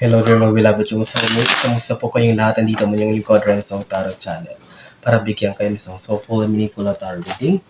Hello there mga beloved yung sa kamusta po kayong lahat? Andito mo yung lingkod Renzo Tarot Channel para bigyan kayo ng isang soulful and meaningful na tarot reading.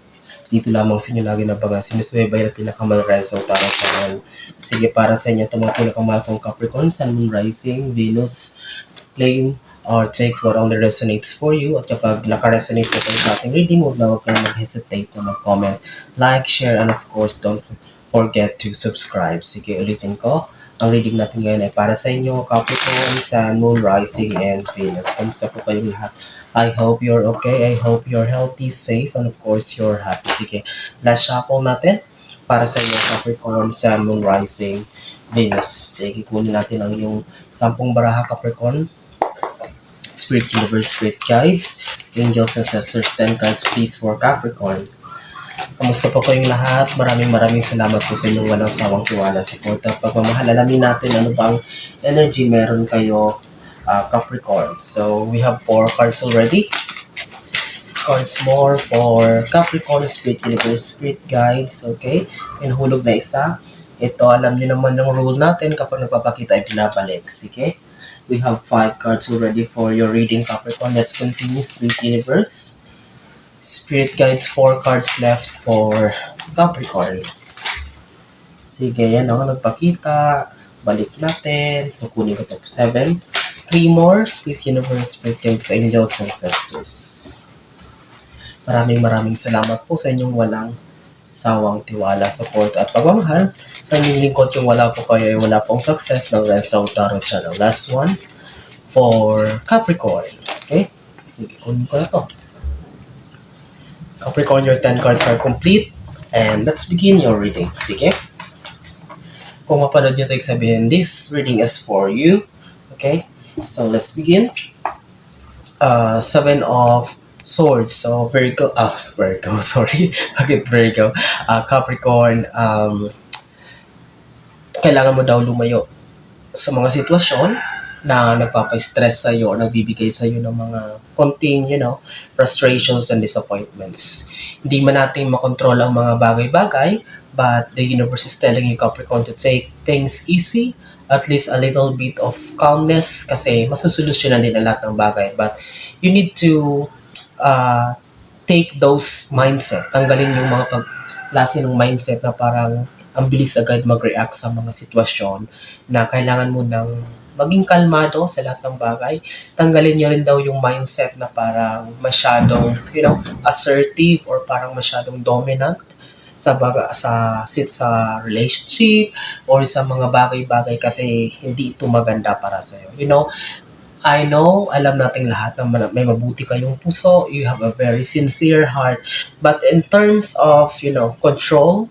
Dito lamang sa inyo lagi na baga sinusubaybay na pinakamahal Renzo Tarot Channel. Sige, para sa inyo ito mga pinakamahal kong Capricorn, Sun, Moon, Rising, Venus, Flame, or takes what only resonates for you. At kapag naka-resonate po kayo sa ating reading, huwag kayong mag-hesitate na mag-comment, like, share, and of course, don't forget to subscribe. Sige, ulitin ko. Ang reading natin ngayon ay para sa inyo, Capricorn, Sun, Moon, Rising, and Venus. Kamusta po kayong lahat? I hope you're okay. I hope you're healthy, safe, and of course, you're happy. Sige, last shuffle natin para sa inyo, Capricorn, Sun, Moon, Rising, Venus. Sige, kunin natin ang yung 10 baraha, Capricorn. Spirit Universe, Spirit Guides, Angels, Ancestors, 10 cards please for Capricorn. Kamusta po kayong lahat? Maraming salamat po sa inyong walang sawang tiwala, support at pagmamahal. Alamin natin ano bang energy meron kayo, Capricorn. So, we have 4 cards already. 6 cards more for Capricorn, Spirit Universe, Spirit Guides, okay? And hulog na isa. Ito, alam niyo naman ng rule natin kapag nagpapakita ay pinabalik. Sige? We have 5 cards already for your reading, Capricorn. Let's continue, Spirit Universe. Spirit Guides, 4 cards left for Capricorn. Sige, yan ako nagpakita. Balik natin. So, kunin ko ito. 7. 3 more. Spirit Universe, Spirit Guides, Angels, Ancestors. Maraming salamat po sa inyong walang sawang tiwala, support at pagmamahal. Sa inyong lingkod yung wala po kayo ay wala pong success ng Renzo Tarot Channel. Last one for Capricorn. Okay? Kunin ko na to. Capricorn, your 10 cards are complete. And let's begin your reading. Sige? Kung mapanood nyo ito, sabihin, this reading is for you. Okay? So, let's begin. 7 of Swords. So, Virgo, sorry. Bakit Virgo? Capricorn, kailangan mo daw lumayo sa mga sitwasyon na nagpapa-stress sa'yo or nagbibigay sa'yo ng mga konting, frustrations and disappointments. Hindi man natin makontrol ang mga bagay-bagay, but the universe is telling you, Capricorn, to take things easy, at least a little bit of calmness, kasi masusolusyonan din ang lahat ng bagay. But you need to take those mindset. Tanggalin yung mga klase ng mindset na parang ang bilis agad mag-react sa mga sitwasyon na kailangan mo ng maging kalmado sa lahat ng bagay. Tanggalin niyo rin daw yung mindset na parang masyadong, assertive or parang masyadong dominant sa relationship or sa mga bagay-bagay kasi hindi ito maganda para sa iyo. I know, alam nating lahat na may mabuti kayong puso, you have a very sincere heart, but in terms of,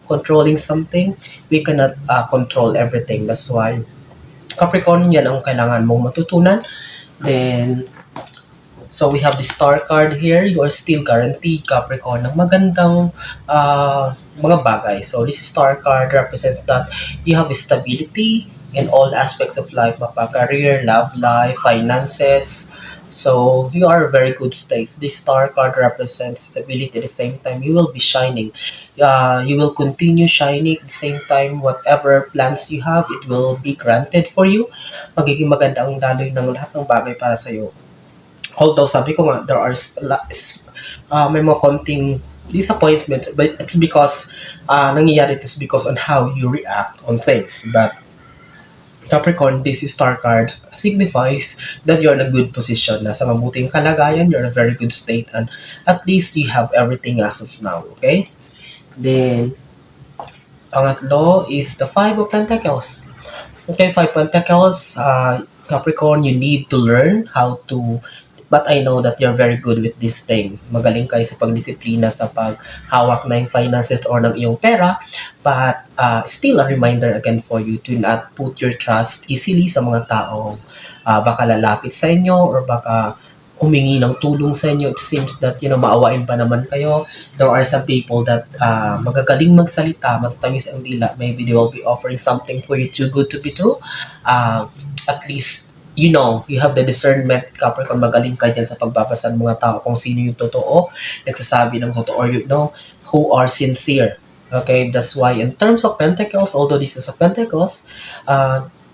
controlling something, we cannot control everything. That's why Capricorn, yan ang kailangan mong matutunan. Then, so we have the star card here. You are still guaranteed, Capricorn, ng magandang mga bagay. So this star card represents that you have stability in all aspects of life, career, love life, finances. So you are very good states. This star card represents stability. At the same time, you will be shining. You will continue shining. At the same time, whatever plans you have, it will be granted for you. Magiging maganda ang daloy ng lahat ng bagay para sa iyo. Although sabi ko nga, there are may mga konting disappointment, but it's because nangyayari it is because on how you react on things. But Capricorn, this star card signifies that you're in a good position, nasa mabuting kalagayan, you're in a very good state, and at least you have everything as of now, okay? Then, pangatlo is the 5 of Pentacles. Okay, 5 Pentacles, Capricorn, you need to learn how to, but I know that you're very good with this thing. Magaling kayo sa pagdisiplina sa paghawak ng finances or ng iyong pera, but still a reminder again for you to not put your trust easily sa mga taong baka lalapit sa inyo or baka humingi ng tulong sa inyo. It seems that, maawain pa naman kayo. There are some people that magagaling magsalita, matatamis ang dila. Maybe they will be offering something for you too good to be true. At least, you have the discernment, Capricorn, magaling ka dyan sa pagbabasa ng mga tao kung sino yung totoo, nagsasabi ng totoo, or who are sincere. Okay, that's why in terms of Pentacles, although this is a Pentacles,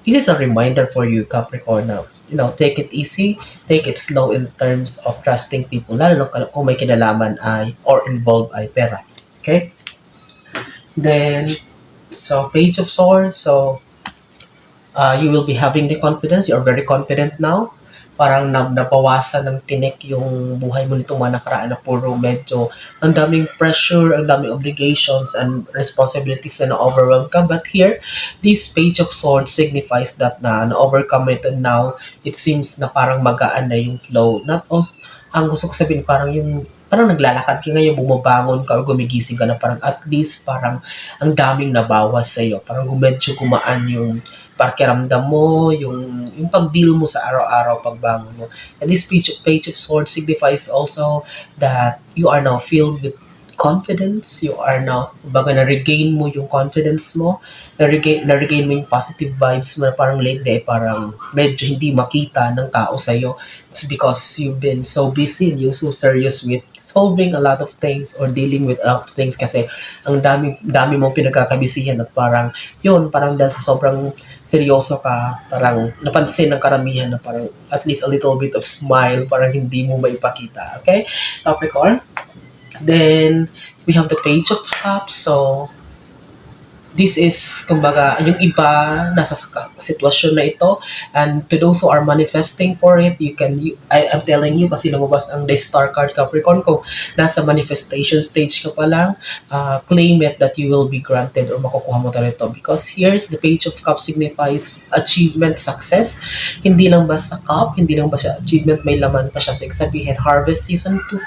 this is a reminder for you, Capricorn, na, take it easy, take it slow in terms of trusting people, lalo na kung may kinalaman ay, or involved ay pera. Okay? Then, so, Page of Swords, so, you will be having the confidence. You're very confident now. Parang nabawasan ng tinik yung buhay mo nitong mga nakaraan na puro medyo ang daming pressure, ang daming obligations and responsibilities na na-overwhelm ka. But here, this Page of Swords signifies that na-overcome it, and now it seems na parang magaan na yung flow. Not also, ang gusto ko sabihin, parang naglalakad ka ngayon, bumabangon ka or gumigising ka na parang at least parang ang daming nabawas sa'yo. Parang medyo gumaan yung pakiramdam mo, yung pag-deal mo sa araw-araw pagbangon mo. And this page of Swords signifies also that you are now filled with confidence. You are now, baga na-regain mo yung confidence mo, na-regain mo yung positive vibes mo na parang lately, parang medyo hindi makita ng tao sa'yo. It's because you've been so busy and you're so serious with solving a lot of things or dealing with a lot of things kasi ang dami mong pinagkakabisihan at parang dahil sa sobrang seryoso ka, parang napansin ng karamihan na parang at least a little bit of smile, parang hindi mo maipakita. Okay? Capricorn? Then, we have the Page of Cups. So, this is, kumbaga, yung iba nasa sitwasyon na ito, and to those who are manifesting for it, I'm telling you, kasi lumabas ang the Star card, Capricorn, kung nasa manifestation stage ka pa lang, claim it that you will be granted or makukuha mo talaga ito, because here's the Page of Cups signifies achievement, success. Hindi lang basta cup, hindi lang basta achievement, may laman pa siya. So, sabihin, harvest season 2,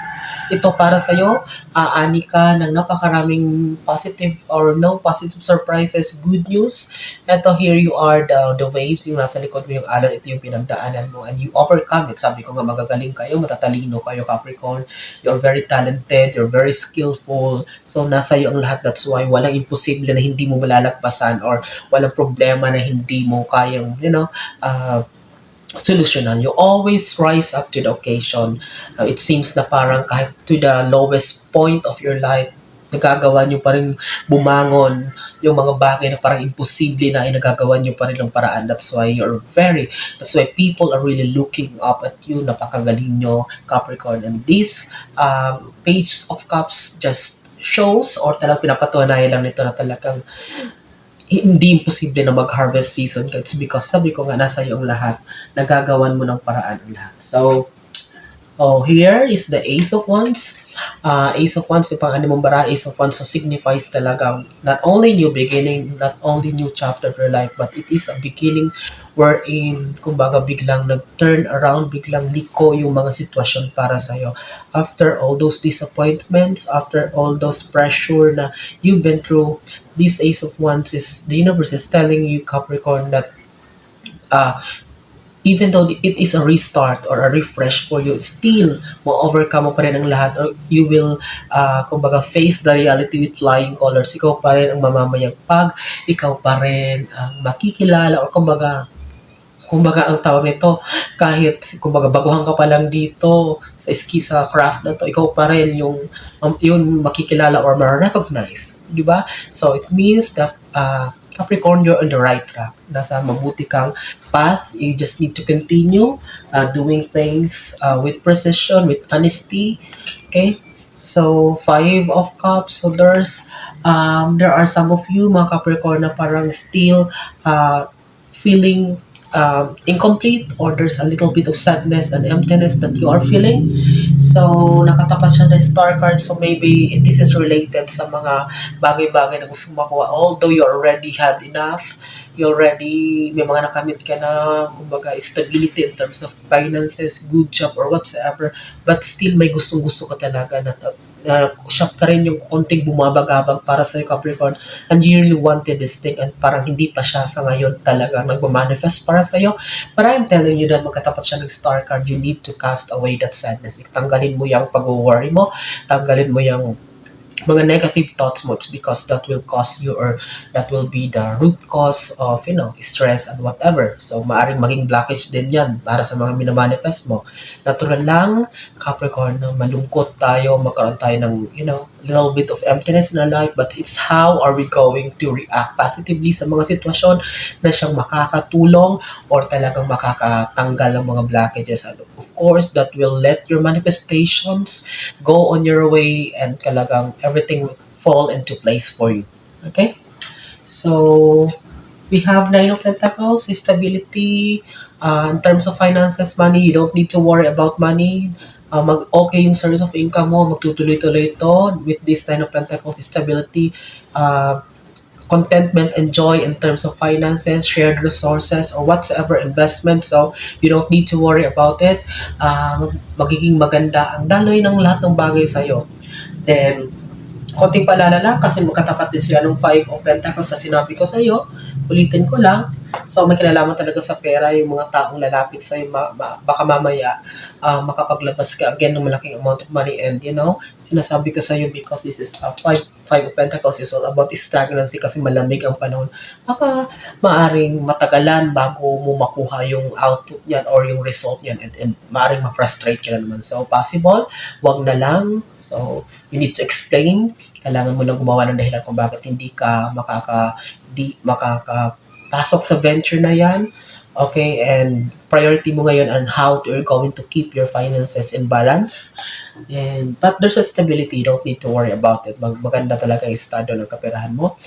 ito para sa'yo, aani ka ng napakaraming positive or no positive surprises, good news. Ito, here you are, the waves, yung nasa likod mo yung alon, ito yung pinagdaanan mo and you overcome it. Sabi ko nga, magagaling kayo, matatalino kayo, Capricorn. You're very talented, you're very skillful. So, nasa iyo ang lahat. That's why walang imposible na hindi mo malalagpasan or walang problema na hindi mo kayang, solusyonan. You always rise up to the occasion. It seems na parang kahit to the lowest point of your life, nagagawa nyo pa rin bumangon yung mga bagay na parang imposible na ay nagagawa nyo pa rin ng paraan. That's why people are really looking up at you. Napakagaling nyo, Capricorn. And this Page of Cups just shows or talagang pinapatunayan lang nito na talagang hindi imposible na mag-harvest season. It's because sabi ko nga, nasa iyo ang lahat. Nagagawan mo ng paraan ang lahat. So, here is the Ace of Wands. Ace of Wands, yung pang-ano mong bara, Ace of Wands, so signifies talagang not only new beginning, not only new chapter of your life, but it is a beginning wherein, kumbaga, biglang nag-turn around, biglang liko yung mga sitwasyon para sa'yo. After all those disappointments, after all those pressure na you've been through, this Ace of Wands is, the universe is telling you, Capricorn, that even though it is a restart or a refresh for you, still, ma-overcome mo pa rin ang lahat or you will, kumbaga, face the reality with flying colors. Ikaw pa rin ang mamamayagpag, ikaw pa rin ang makikilala or kumbaga ang tawag nito, kahit kumbaga baguhan ka pa lang dito sa craft na to, ikaw pa rin yung makikilala or ma-recognize, di ba? So it means that Capricorn, you're on the right track. Nasa mabuti kang path. You just need to continue doing things with precision, with honesty. Okay? So, 5 of Cups. So, there are some of you, mga Capricorn, na parang still feeling incomplete or there's a little bit of sadness and emptiness that you are feeling. So, nakatapat siya ng star card. So, maybe this is related sa mga bagay-bagay na gusto mo makuha. Although you already had enough, may mga nakamit ka na, kumbaga, stability in terms of finances, good job, or whatsoever. But still, may gustong-gusto ka talaga na siya pa rin yung konting bumabagabag para sa Capricorn, and you really wanted this thing and parang hindi pa siya sa ngayon talaga nagmamanifest para sa'yo. But I'm telling you that magkatapat siya ng star card, you need to cast away that sadness. Tanggalin mo yung pag-worry mo, tanggalin mo yung mga negative thoughts mo. It's because that will cause you or that will be the root cause of, stress and whatever. So, maaring maging blockage din yan para sa mga minamanifest mo. Natural lang, Capricorn, na malungkot tayo, magkaroon tayo ng, little bit of emptiness in our life, but it's how are we going to react positively sa mga sitwasyon na siyang makakatulong or talagang makakatanggal ng mga blockages. And of course, that will let your manifestations go on your way and talagang everything will fall into place for you. Okay? So, we have Nine of Pentacles, stability. In terms of finances, money, you don't need to worry about money. Okay yung source of income mo, magtutuloy-tuloy ito with this Nine of Pentacles, stability, uh, contentment and joy in terms of finances, shared resources, or whatsoever investment. So, you don't need to worry about it. Magiging maganda ang daloy ng lahat ng bagay sa'yo. Then, konting paalala kasi magkatapat din sila ng Five of Pentacles na sinabi ko sa iyo. Ulitin ko lang. So, may kinalaman talaga sa pera yung mga taong lalapit sa iyo. Baka mamaya makapaglabas ka again ng malaking amount of money. And, sinasabi ko sa iyo because this is Five of Pentacles is all about stagnancy kasi malamig ang panahon. Baka maaring matagalan bago mo makuha yung output niyan or yung result niyan and maaring ma-frustrate ka na naman. So, possible, wag na lang. So, you need to explain. Kailangan mo lang gumawa ng dahilan kung bakit hindi ka makakapasok sa venture na yan. Okay, and priority mo ngayon on how you're going to keep your finances in balance. But there's a stability, you don't need to worry about it. Maganda talaga yung estado ng kaperahan mo.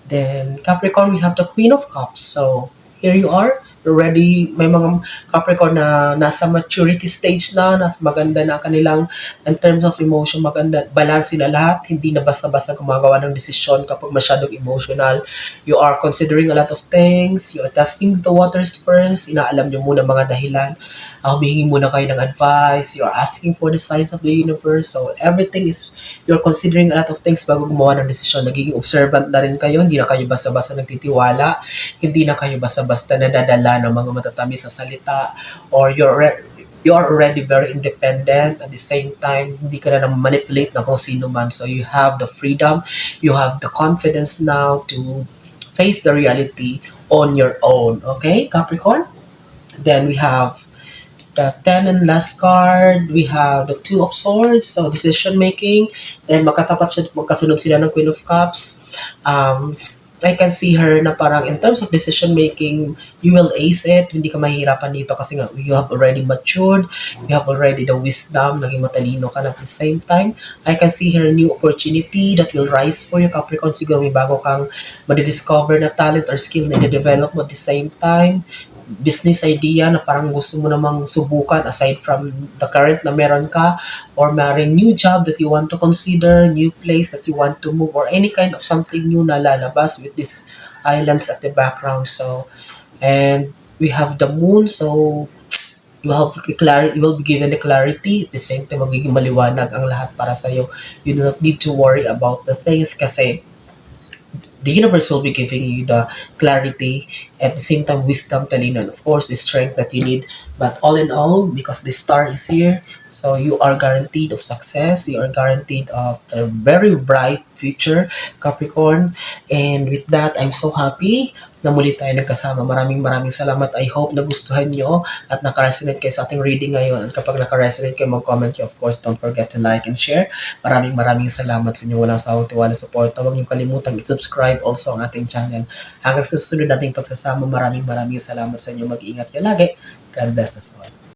Then, Capricorn, we have the Queen of Cups. So, here you are. You're ready. May mga Capricorn na nasa maturity stage na, nasa maganda na kanilang, in terms of emotion, maganda, balance sila lahat. Hindi na basta-basta gumagawa ng desisyon kapag masyadong emotional. You are considering a lot of things. You are testing the waters first. Inaalam nyo muna mga dahilan. Humihingi muna kayo ng advice. You are asking for the signs of the universe. So, everything is, you're considering a lot of things bago gumawa ng desisyon. Nagiging observant na rin kayo. Hindi na kayo basta-basta nagtitiwala. Hindi na kayo basta-basta nadadala ng mga matatamis sa salita, or you are already very independent. At the same time, hindi ka na manipulate na kung sino man. So you have the freedom, you have the confidence now to face the reality on your own. Okay, Capricorn? Then we have the 10 and last card, we have the Two of Swords, so decision making. Then magkasunod sila ng Queen of Cups. I can see her na parang in terms of decision making, you will ace it. Hindi ka mahihirapan dito kasi nga you have already matured, you have already the wisdom, naging matalino ka na at the same time. I can see her new opportunity that will rise for you, Capricorn. Siguro may bago kang madidiscover na talent or skill na i-develop mo at the same time. Business idea na parang gusto mo namang subukan aside from the current na meron ka, or maring new job that you want to consider, new place that you want to move, or any kind of something new na lalabas with these islands at the background. So, and we have the moon, so you have clarity, you will be given the clarity. At the same time, magiging maliwanag ang lahat para sa'yo. You do not need to worry about the things kasi the universe will be giving you the clarity, at the same time wisdom, talino, and of course the strength that you need. But all in all, because the star is here, so you are guaranteed of success, you are guaranteed of a very bright future, Capricorn. And with that, I'm so happy na muli tayo nagkasama. Maraming maraming salamat. I hope nagustuhan nyo at nakaresonate kayo sa ating reading ngayon. At kapag nakaresonate kayo, mag-comment kayo. Of course, don't forget to like and share. Maraming maraming salamat sa inyo. Walang sawang tiwala, support. Huwag niyong kalimutang i-subscribe also ang ating channel. Hanggang sa susunod nating pagsasama, maraming maraming salamat sa inyo. Mag-iingat kayo lagi. God bless us all.